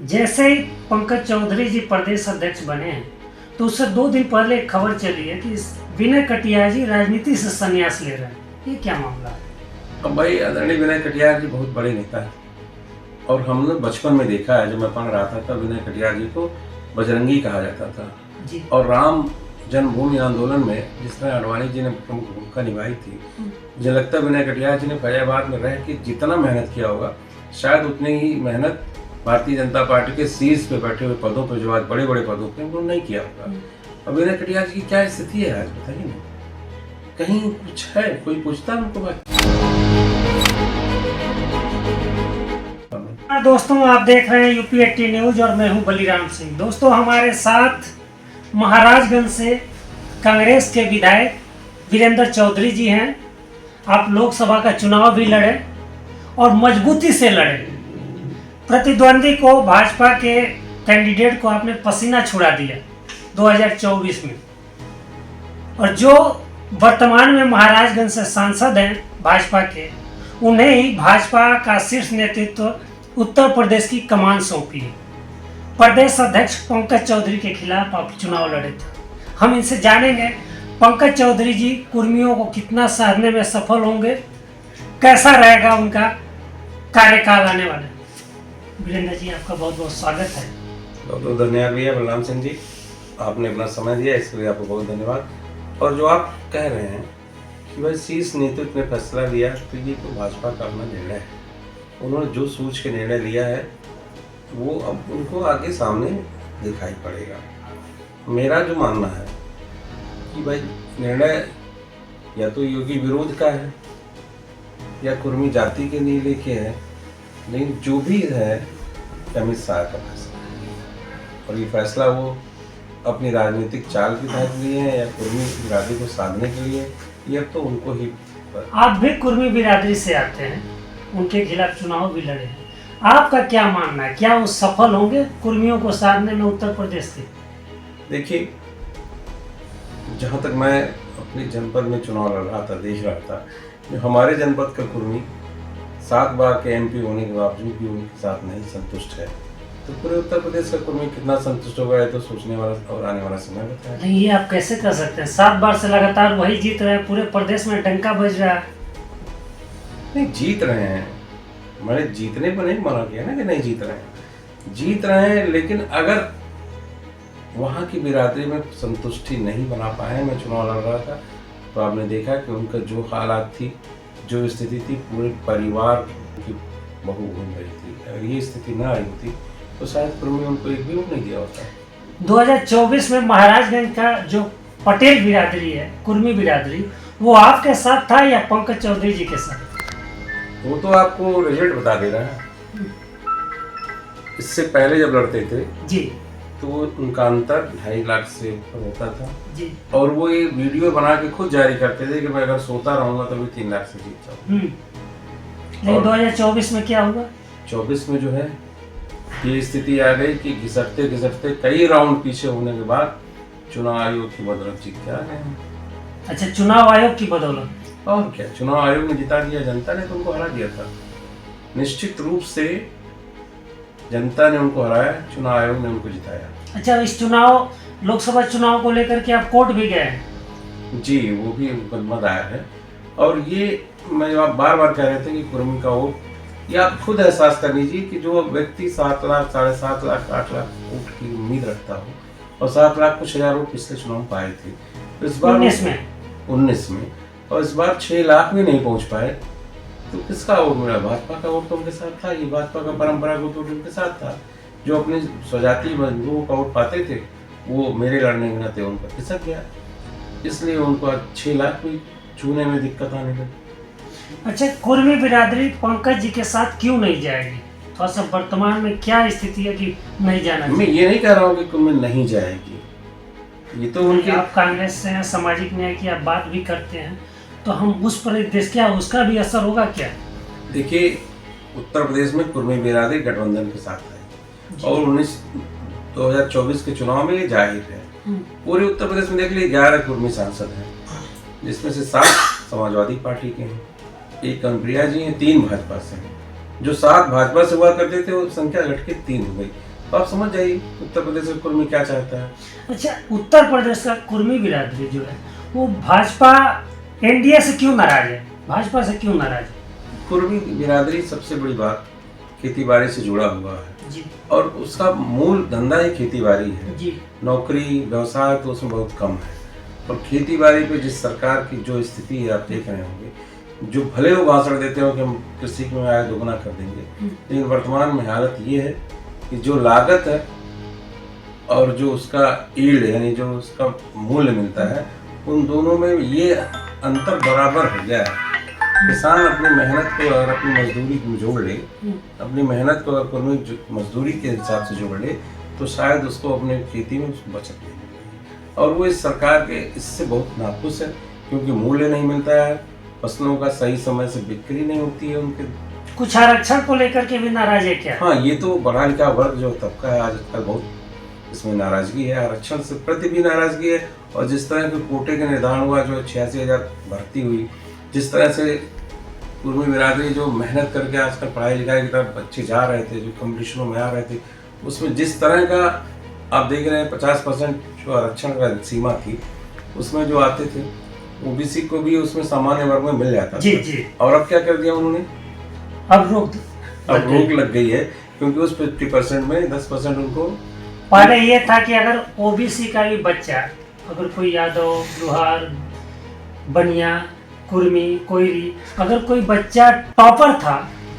जैसे ही पंकज चौधरी जी प्रदेश अध्यक्ष बने हैं तो उससे 2 दिन पहले एक खबर चली है कि विनय कटियार जी राजनीति से संन्यास ले रहे हैं। ये क्या मामला है? अब भाई आदरणीय विनय कटियार जी बहुत बड़े नेता है और हमने बचपन में देखा है, जब मैं पढ़ रहा था तब विनय कटियार जी को बजरंगी कहा जाता था जी। और राम जन्मभूमि आंदोलन में जिस तरह आडवाणी जी ने प्रमुख भूमिका निभाई थी, मुझे लगता है विनय कटियार जी ने फैजाबाद में रह के जितना मेहनत किया होगा शायद उतनी ही मेहनत भारतीय जनता पार्टी के शीर्ष पे बैठे हुए पदों पर, जो आज बड़े बड़े पदों पे, उन्होंने नहीं किया होगा। अब विनय कटियार जी की क्या स्थिति है आज बताइए ना, कहीं कुछ है? कोई पूछता है उनको बात? दोस्तों, आप देख रहे हैं यूपी 80 न्यूज और मैं हूं बलिराम सिंह। दोस्तों, हमारे साथ महाराजगंज से कांग्रेस के विधायक वीरेंद्र चौधरी जी हैं। आप लोकसभा का चुनाव भी लड़े और मजबूती से लड़े। प्रतिद्वंदी को, भाजपा के कैंडिडेट को आपने पसीना छुड़ा दिया 2024 में, और जो वर्तमान में महाराजगंज से सांसद हैं भाजपा के, उन्हें ही भाजपा का शीर्ष नेतृत्व उत्तर प्रदेश की कमान सौंपी है। प्रदेश अध्यक्ष पंकज चौधरी के खिलाफ आप चुनाव लड़े थे। हम इनसे जानेंगे पंकज चौधरी जी कुर्मियों को कितना साधने में सफल होंगे, कैसा रहेगा उनका कार्यकाल आने वाला। वीरेंद्र जी, आपका बहुत बहुत स्वागत है। बहुत बहुत धन्यवाद भैया बलराम सिंह जी, आपने अपना समय दिया, इसके लिए आपको बहुत धन्यवाद। और जो आप कह रहे हैं कि भाई शीर्ष नेतृत्व ने फैसला लिया, तो ये तो भाजपा का अपना निर्णय है। उन्होंने जो सोच के निर्णय लिया है वो अब उनको आगे सामने दिखाई पड़ेगा। मेरा जो मानना है कि भाई निर्णय या तो योगी विरोध का है या कुर्मी जाति के लिए लेके है, लेकिन जो भी है अमित शाह का फैसला है और ये फैसला वो अपनी राजनीतिक चाल के तहत लिए हैं या कुर्मी बिरादरी को साधने के लिए, ये अब तो उनको ही। आप भी कुर्मी बिरादरी से आते हैं, उनके खिलाफ चुनाव भी लड़े हैं। आपका क्या मानना है, क्या वो सफल होंगे कुर्मियों को साधने में उत्तर प्रदेश से? देखिए, जहाँ तक मैं अपने जनपद में चुनाव लड़ रहा था, देख रहा था, हमारे जनपद का कुर्मी 7 बार के एमपी होने के बावजूद भी उनके साथ नहीं संतुष्ट है, तो पूरे उत्तर प्रदेश का कुर्मी कितना संतुष्ट होगा है तो सोचने वाला और आने वाला समय बताया। नहीं, ये आप कैसे कर सकते हैं? 7 बार से लगातार वही जीत रहे हैं, पूरे प्रदेश में डंका बज रहा है। नहीं, जीत रहे हैं, मैंने जीतने पर नहीं मना किया ना कि नहीं जीत रहे हैं, जीत रहे हैं, लेकिन अगर वहाँ की बिरादरी में संतुष्टि नहीं बना पाए। मैं चुनाव लड़ रहा था तो आपने देखा कि उनका जो हालात थी, जो स्थिति थी, पूरे परिवार की बहू घूम रही थी। अगर ये स्थिति ना आई होती तो शायद कुर्मी उनको एक भी वोट नहीं दिया होता। 2024 में महाराजगंज का जो पटेल बिरादरी है, कुर्मी बिरादरी, वो आपके साथ था या पंकज चौधरी जी के साथ? वो तो आपको रिजल्ट बता दे रहा है। इससे पहले जब लड़ते थे जी, तो उनका अंतर 2.5 लाख से ऊपर होता था जी। और वो ये वीडियो बना के खुद जारी करते थे कि मैं अगर सोता रहूंगा तो भी 3 लाख से जीत जाऊँ। लेकिन 2024 में क्या हुआ? 24 में जो है ये स्थिति आ गई कि घिसटते घिसटते कई राउंड पीछे होने के बाद चुनाव आयोग की बदौलत जीत के आ गए हैं। अच्छा, चुनाव आयोग की बदौलत? और क्या, चुनाव आयोग ने जिता दिया, जनता ने तो उनको हरा दिया था। निश्चित रूप से जनता ने उनको हराया, चुनाव आयोग ने उनको जिताया। अच्छा, इस चुनाव, लोकसभा चुनाव को लेकर के आप कोर्ट भी गए हैं? जी, वो भी मुकदमा दायर है। और ये मैं आप बार बार कह रहे थे कि कुर्मी का वोट, ये आप खुद एहसास कर लीजिए कि जो व्यक्ति 7 लाख, 7.5 लाख, 8 लाख वोट की उम्मीद रखता हो और 7 लाख कुछ हजार वोट पिछले चुनाव में पाए थे, तो इस बार 19 में और इस बार 6 लाख भी नहीं पहुंच पाए, तो किसका वोट मिला? भाजपा का वोट तो उनके साथ था। ये भाजपा का परंपरागत वोट उनके साथ था। जो अपने स्वजातीय बंधुओं का वोट पाते थे वो मेरे लड़ने के नाते उनका खिसक गया, इसलिए उनको 6 लाख भी छूने में दिक्कत आने लगी। अच्छा, कुर्मी बिरादरी पंकज जी के साथ क्यों नहीं जाएगी? थोड़ा सा वर्तमान में क्या स्थिति है कि नहीं जाना चाहिए? मैं ये नहीं कह रहा हूँ कि कुर्मी नहीं जाएगी, ये तो उनके, आप कांग्रेस से हैं, सामाजिक न्याय की आप बात भी करते हैं, तो हम उस प्रदेश, क्या उसका भी असर होगा क्या? देखिए, उत्तर प्रदेश में कुर्मी बिरादरी गठबंधन के साथ है और 2024 के चुनाव में ये जाहिर है। पूरे उत्तर प्रदेश में देख लीजिए 11 कुर्मी सांसद हैं, जिसमें से 7 समाजवादी पार्टी के हैं, 1 कनप्रिया जी हैं, 3 भाजपा से हैं। जो 7 भाजपा से हुआ करते थे वो संख्या घट के 3 हो गई। तो आप समझ जाइए उत्तर प्रदेश का कुर्मी क्या चाहता है। अच्छा, उत्तर प्रदेश का कुर्मी बिरादरी जो है वो भाजपा एनडीए से क्यों नाराज है, भाजपा से क्यों नाराज है? कुर्मी बिरादरी सबसे बड़ी बात खेती बाड़ी से जुड़ा हुआ है जी और उसका मूल धंधा ही खेती बाड़ी है। जी नौकरी व्यवसाय तो उसमें बहुत कम है और खेती बाड़ी पे जिस सरकार की जो स्थिति है आप देख रहे होंगे, जो भले वो भाषण देते हो कि हम कृषि में आय दोगुना कर देंगे, लेकिन वर्तमान में हालत ये है कि जो लागत है और जो उसका ईल्ड यानी जो उसका मूल्य मिलता है, उन दोनों में ये अंतर बराबर हो गया है। किसान अपनी मेहनत को अगर अपनी मजदूरी को जोड़ ले, अपनी मेहनत को अगर कुर्मी मजदूरी के हिसाब से जोड़ ले, तो शायद उसको अपने खेती में उसको बचत नहीं मिलेगी। और वो इस सरकार के इससे बहुत नाखुश है क्योंकि मूल्य नहीं मिलता है, फसलों का सही समय से बिक्री नहीं होती है उनके। कुछ आरक्षण को लेकर के भी नाराज है क्या? हाँ, ये तो पढ़ा लिखा वर्ग जो तबका है आजकल बहुत इसमें नाराजगी है, आरक्षण से प्रति भी नाराजगी है। और जिस तरह के कोटे का निर्धारण हुआ, जो 86,000 भर्ती हुई, जिस तरह से कुर्मी बिरादरी जो मेहनत करके आजकल पढ़ाई लिखाई की तरफ बच्चे जा रहे थे, जो कॉम्पिटिशनों में आ रहे थे, उसमें जिस तरह का आप देख रहे हैं 50% जो आरक्षण का सीमा थी, उसमें जो आते थे ओबीसी को भी उसमें सामान्य वर्ग में मिल जाता जी था। जी। और अब क्या कर दिया उन्होंने, अब रोक लग गई है क्योंकि उस 50% में 10% उनको। पहले ये था कि अगर ओबीसी का भी बच्चा, अगर कोई यादव, लोहार, बनिया, कुर्मी, कोयरी, अगर कोई बच्चा टॉपर था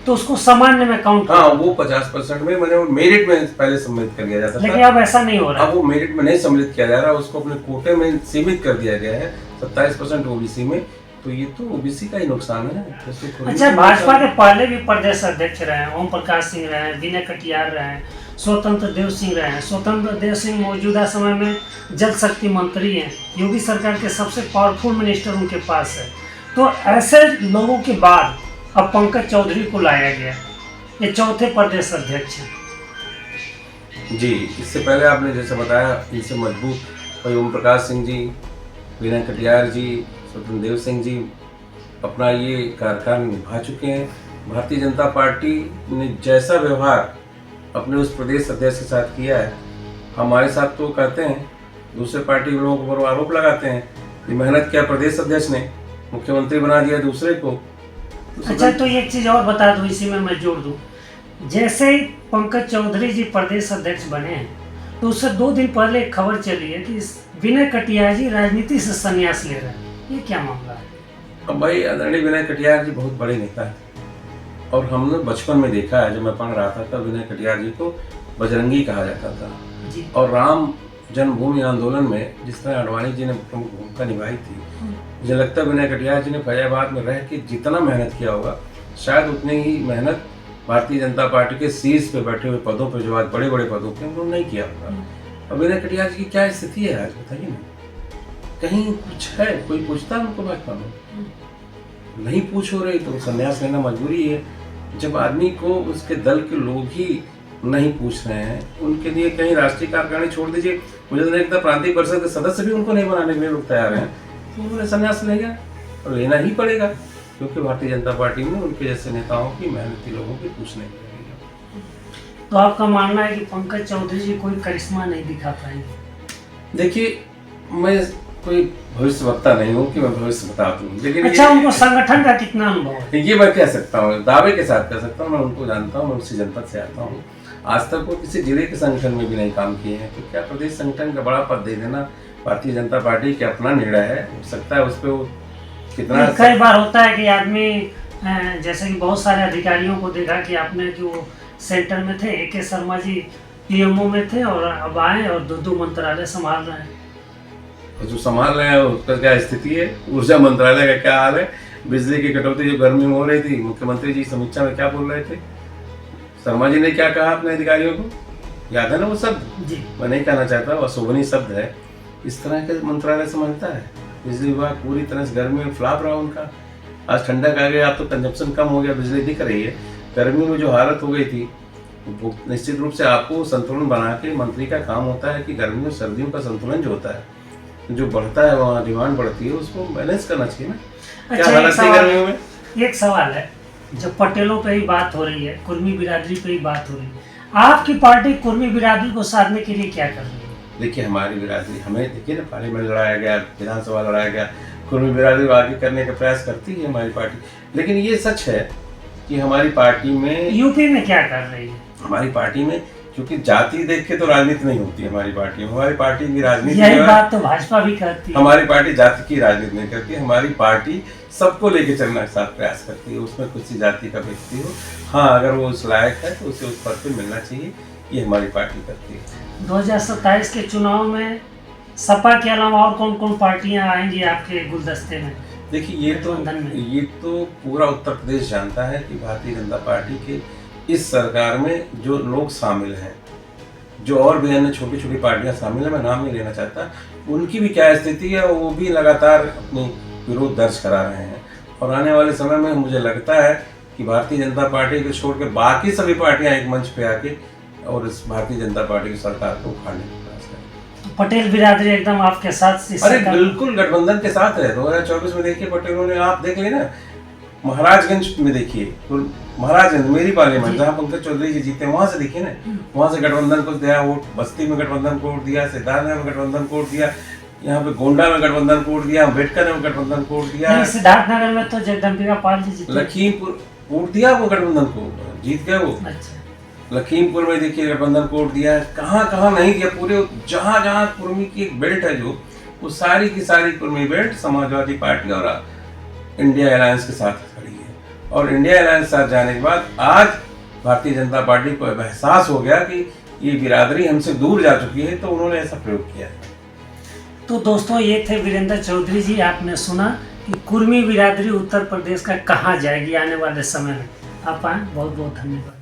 तो उसको सामान्य में काउंट। हाँ, वो 50% में मैंने मेरिट में पहले सम्मिलित कर दिया जाता था, लेकिन अब ऐसा नहीं हो रहा। अब वो मेरिट में नहीं सम्मिलित किया जा रहा, उसको अपने कोटे में सीमित कर दिया गया है 27% ओबीसी में। तो ये तो ओबीसी का ही नुकसान है। अच्छा, भाजपा के पहले भी प्रदेश अध्यक्ष रहे हैं, ओम प्रकाश सिंह रहे हैं, विनय कटियार रहे हैं, स्वतंत्र देव सिंह रहे हैं। स्वतंत्र देव सिंह मौजूदा समय में जल शक्ति मंत्री हैं, योगी सरकार के सबसे पावरफुल मिनिस्टर उनके पास है। तो ऐसे लोगों के बाद अब पंकज चौधरी को लाया गया, ये चौथे प्रदेश अध्यक्ष हैं। जी, इससे पहले आपने जैसे बताया, इनसे मजबूत भाई ओम प्रकाश सिंह जी, विनय कटियार जी, स्वतंत्र देव सिंह जी अपना ये कार्यकाल निभा चुके हैं। भारतीय जनता पार्टी ने जैसा व्यवहार अपने उस प्रदेश अध्यक्ष के साथ किया है, हमारे साथ तो करते हैं, दूसरे पार्टी के लोगों पर आरोप लगाते हैं कि मेहनत किया प्रदेश अध्यक्ष ने, मुख्यमंत्री बना दिया दूसरे को। अच्छा, तो एक चीज और बता दूं, इसी में मैं जोड़ दूं, जैसे ही पंकज चौधरी जी प्रदेश अध्यक्ष बने हैं, तो उससे 2 दिन पहले एक खबर चली है कि विनय कटियार जी राजनीति से संन्यास ले रहे हैं। ये क्या मामला है? अब भाई आदरणीय विनय कटियार जी बहुत बड़े नेता है और हमने बचपन में देखा है, जब मैं पढ़ रहा था तब विनय कटियार जी को बजरंगी कहा जाता था जी। और राम जन्मभूमि आंदोलन में जिस तरह आडवाणी जी ने प्रमुख भूमिका निभाई थी, मुझे लगता है विनय कटियार जी ने फैजाबाद में रह के जितना मेहनत किया होगा, शायद उतनी ही मेहनत भारतीय जनता पार्टी के शीर्ष पे बैठे हुए पदों पे, जो आज बड़े बड़े पदों पे, उन्होंने नहीं किया होगा। अब विनय कटियार जी की क्या स्थिति है आज बताइए ना, कहीं कुछ है, कोई पूछता है उनको भाजपा में? नहीं पूछ हो रही तो संन्यास लेना मजबूरी है। जब आदमी को उसके दल के लोग ही नहीं पूछ रहे हैं, उनके लिए कहीं राष्ट्रीय कार्यकारिणी छोड़ दीजिए, मुझे तो लगता है प्रांतीय परिषद के सदस्य भी उनको नहीं बनाने के लिए लोग तैयार हैं, तो उन्होंने संन्यास लेगा और लेना ही पड़ेगा क्योंकि भारतीय जनता पार्टी में उनके जैसे नेताओं की, मेहनती लोगों की पूछ नहीं करेगी। तो आपका मानना है कि पंकज चौधरी जी कोई करिश्मा नहीं दिखा पाएंगे? देखिए, मैं कोई भविष्य वक्ता नहीं हूँ कि मैं भविष्य बता दूँ, लेकिन अच्छा, उनको संगठन का कितना अनुभव है? ये मैं कह सकता हूँ, दावे के साथ कह सकता हूँ, मैं उनको जानता हूँ, मैं उसी जनपद से आता हूँ। आज तक वो किसी जिले के संगठन में भी नहीं काम किए हैं, तो क्या प्रदेश संगठन का बड़ा पद दे देना भारतीय जनता पार्टी के अपना निर्णय है, हो सकता है उस पर वो कितना। कई बार होता है कि आदमी, जैसे कि बहुत सारे अधिकारियों को देखा कि आपने जो सेंटर में थे, AK शर्मा जी PMO में थे और अब आए और 2 मंत्रालय संभाल रहे हैं। जो संभाल रहे हैं उसका क्या स्थिति है, ऊर्जा मंत्रालय का क्या हाल है, बिजली की कटौती जो गर्मी में हो रही थी, मुख्यमंत्री जी समीक्षा में क्या बोल रहे थे, शर्मा जी ने क्या कहा अपने अधिकारियों को, याद है ना वो शब्द? जी। मैं नहीं कहना चाहता, वो अशोभनीय शब्द है। इस तरह के मंत्रालय समझता है। बिजली विभाग पूरी तरह से गर्मी में फ्लॉप रहा उनका। आज ठंडक आ गया, अब तो कंजप्शन कम हो गया, बिजली दिख रही है। गर्मी में जो हालत हो गई थी, वो निश्चित रूप से आपको संतुलन बना के, मंत्री का काम होता है कि गर्मियों सर्दियों का संतुलन जो होता है, जो बढ़ता है वहाँ डिमांड बढ़ती है, उसको बैलेंस करना चाहिए ना। क्या हालत है गर्मियों में? एक सवाल है, जब पटेलों पे ही बात हो रही है, कुर्मी बिरादरी पे ही बात हो रही है, आपकी पार्टी कुर्मी बिरादरी को साधने के लिए क्या कर रही है? देखिए हमारी बिरादरी, हमें देखिए ना, पार्लियामेंट लड़ाया गया, विधानसभा लड़ाया गया, कुर्मी बिरादरी को आगे करने का प्रयास करती है हमारी पार्टी। लेकिन ये सच है कि हमारी पार्टी में, यूपी में क्या कर रही है? हमारी पार्टी में, क्योंकि जाति देख के तो राजनीति नहीं होती हमारी पार्टी में। हमारी पार्टी की राजनीति, यही बात तो भाजपा भी करती है। हमारी पार्टी जाति की राजनीति नहीं करती। हमारी पार्टी सबको लेके चलने का साथ प्रयास करती है, उसमें किसी जाति का व्यक्ति हो, हाँ अगर वो उस लायक है तो उसे उस पद पे मिलना चाहिए, ये हमारी पार्टी करती है। 2027 के चुनाव में सपा के अलावा और कौन कौन पार्टियां आएंगी आपके गुलदस्ते में? देखिए ये तो पूरा उत्तर प्रदेश जानता है कि भारतीय जनता पार्टी के इस सरकार में जो लोग शामिल हैं, जो और भी अन्य छोटी छोटी पार्टियां शामिल हैं, मैं नाम नहीं लेना चाहता, उनकी भी क्या स्थिति है, वो भी लगातार अपनी विरोध दर्ज करा रहे हैं। और आने वाले समय में मुझे लगता है कि भारतीय जनता पार्टी को छोड़ के बाकी सभी पार्टियां एक मंच पे आके और इस भारतीय जनता पार्टी की सरकार को उखाड़ने का प्रयास करें। पटेल बिरादरी एकदम आपके साथ? अरे बिल्कुल गठबंधन के साथ है। 2024 में देखिए पटेलों ने, आप देख लेना महाराजगंज में, देखिए महाराजगंज मेरी पार्लियामेंट जहाँ पंकज चौधरी जी जीते, वहां से देखिए ना, वहां से गठबंधन को दिया वोट, बस्ती में गठबंधन को वोट दिया, सिद्धार्थनगर में गठबंधन को वोट दिया, यहाँ पे गोंडा में गठबंधन को वोट दिया, अम्बेडकर में गठबंधन को वोट दिया, सिद्धार्थनगर में तो जगदम्बिका पाल जी जीते, लखीमपुर वोट दिया, वो गठबंधन को जीत गए वो। अच्छा। लखीमपुर में देखिए गठबंधन को वोट दिया है, कहाँ कहाँ नहीं दिया, पूरे जहाँ जहाँ कुर्मी की एक बेल्ट है जो, वो सारी की सारी कुर्मी बेल्ट समाजवादी पार्टी और इंडिया अलायंस के साथ खड़ी है। और इंडिया अलायंस के साथ जाने के बाद आज भारतीय जनता पार्टी को एहसास हो गया कि ये बिरादरी हमसे दूर जा चुकी है, तो उन्होंने ऐसा प्रयोग किया। तो दोस्तों ये थे वीरेंद्र चौधरी जी। आपने सुना कि कुर्मी बिरादरी उत्तर प्रदेश का कहाँ जाएगी आने वाले समय में। आप आए, बहुत बहुत धन्यवाद।